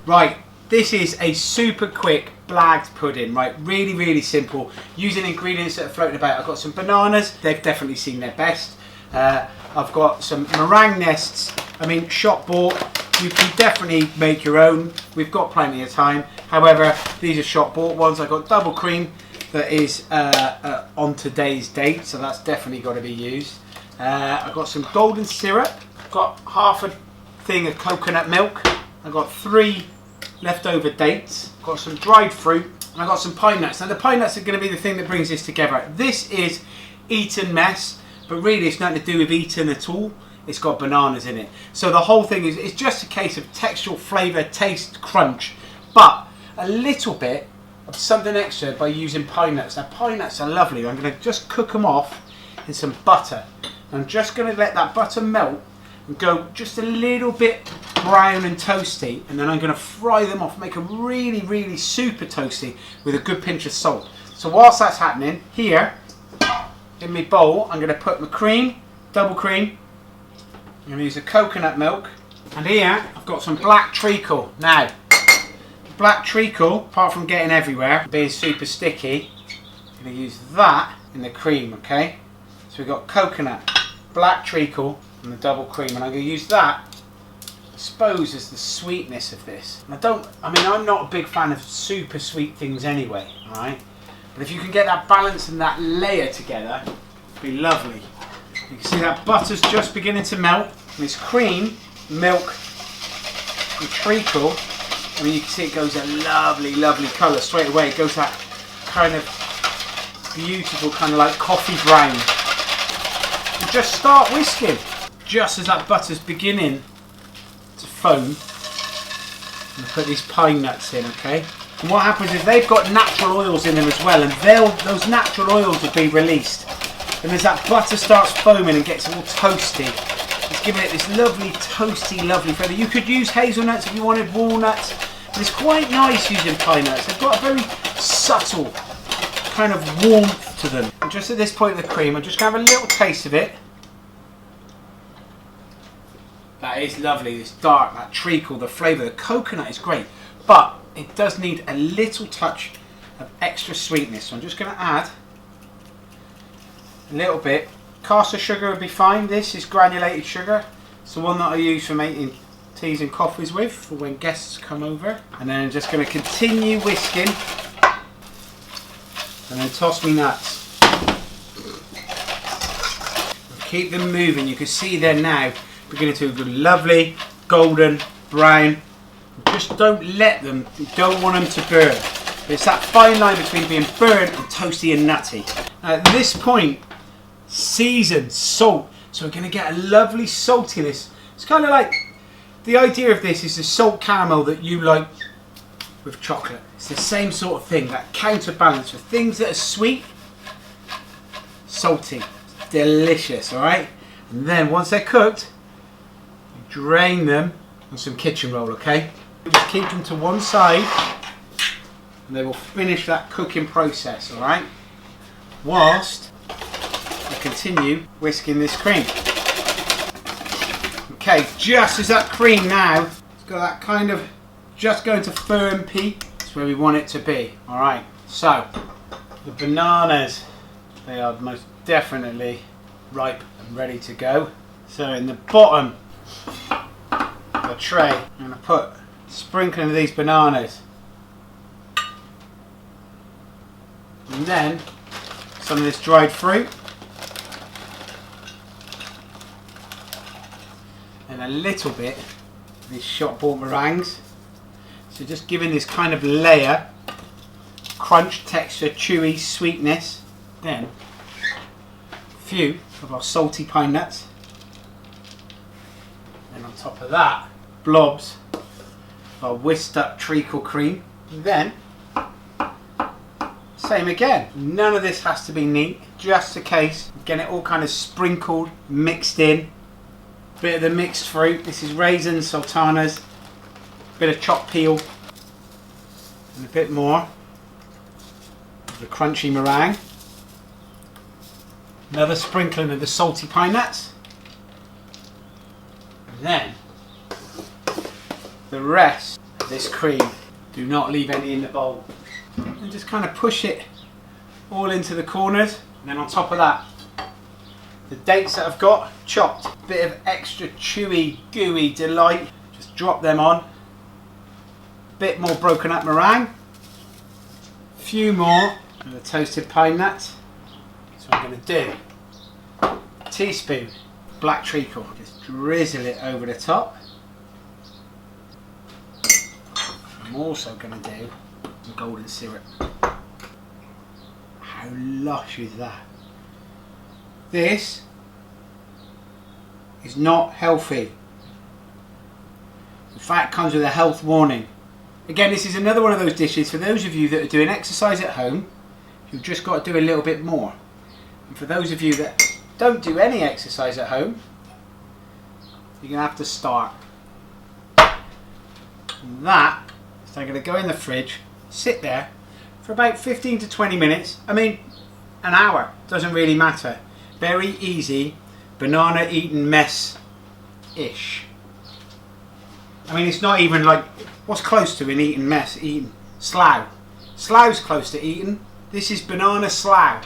Right, this is a super quick blagged pudding, right? Really, really simple. Using ingredients that are floating about. I've got some bananas, they've definitely seen their best. I've got some meringue nests, shop bought. You can definitely make your own. We've got plenty of time. However, these are shop bought ones. I've got double cream that is on today's date, so that's definitely got to be used. I've got some golden syrup. I've got half a thing of coconut milk. I've got 3 leftover dates. I've got some dried fruit, and I've got some pine nuts. Now the pine nuts are going to be the thing that brings this together. This is Eton Mess, but really it's nothing to do with Eton at all. It's got bananas in it. So the whole thing is, it's just a case of textural, flavour, taste, crunch, but a little bit of something extra by using pine nuts. Now pine nuts are lovely. I'm going to just cook them off in some butter. I'm just going to let that butter melt and go just a little bit brown and toasty, and then I'm going to fry them off, make them really, really super toasty with a good pinch of salt. So whilst that's happening, here in my bowl, I'm going to put my cream, double cream. I'm going to use the coconut milk, and here I've got some black treacle. Now, black treacle, apart from getting everywhere, being super sticky, I'm going to use that in the cream, okay? So we've got coconut, black treacle, and the double cream, and I'm going to use that, I suppose, as the sweetness of this. And I'm not a big fan of super sweet things anyway, alright? But if you can get that balance and that layer together, it'd be lovely. You can see that butter's just beginning to melt. And this cream, milk, and treacle, you can see it goes a lovely, lovely colour straight away. It goes that kind of beautiful, kind of like coffee brown. And just start whisking. Just as that butter's beginning to foam, and put these pine nuts in, okay? And what happens is they've got natural oils in them as well, and those natural oils will be released. And as that butter starts foaming and gets all toasty, it's giving it this lovely, toasty, lovely flavour. You could use hazelnuts if you wanted, walnuts, but it's quite nice using pine nuts. They've got a very subtle kind of warmth to them. And just at this point of the cream, I'm just going to have a little taste of it. That is lovely, this dark, that treacle, the flavour, the coconut is great, but it does need a little touch of extra sweetness. So I'm just going to add a little bit. Caster sugar would be fine. This is granulated sugar. It's the one that I use for making teas and coffees with for when guests come over. And then I'm just going to continue whisking and then toss me nuts. Keep them moving. You can see they're now beginning to go lovely golden brown. Just don't let them, you don't want them to burn. But it's that fine line between being burnt and toasty and nutty. Now at this point, season, salt. So we're going to get a lovely saltiness. It's kind of like, the idea of this is the salt caramel that you like with chocolate. It's the same sort of thing, that counterbalance for things that are sweet, salty, delicious, alright? And then once they're cooked, you drain them on some kitchen roll, okay? Just keep them to one side and they will finish that cooking process, alright? Whilst I continue whisking this cream. Okay, just as that cream now, it's got that kind of just going to firm peak. That's where we want it to be. Alright, so the bananas, they are most definitely ripe and ready to go. So in the bottom of the tray, I'm going to put a sprinkling of these bananas. And then some of this dried fruit. And a little bit of these shop bought meringues. So just giving this kind of layer, crunch, texture, chewy, sweetness. Then a few of our salty pine nuts. And on top of that, blobs of our whisked up treacle cream. And then, same again. None of this has to be neat, just a case of getting it all kind of sprinkled, mixed in. Bit of the mixed fruit. This is raisins, sultanas, bit of chopped peel, and a bit more of the crunchy meringue. Another sprinkling of the salty pine nuts. And then the rest of of this cream. Do not leave any in the bowl. And just kind of push it all into the corners. And then on top of that, the dates that I've got chopped. Bit of extra chewy, gooey delight. Just drop them on. Bit more broken up meringue. Few more of the toasted pine nuts. So I'm going to do a teaspoon black treacle. Just drizzle it over the top. I'm also going to do some golden syrup. How lush is that? This is not healthy. In fact, it comes with a health warning. Again, this is another one of those dishes for those of you that are doing exercise at home. You've just got to do a little bit more. And for those of you that don't do any exercise at home, you're going to have to start. And that is going to go in the fridge, sit there for about 15 to 20 minutes. I mean, an hour, doesn't really matter. Very easy banana Eton Mess-ish. I mean, it's not even like, what's close to an Eton Mess? Eton. Slough. Slough's close to Eton. This is banana Slough.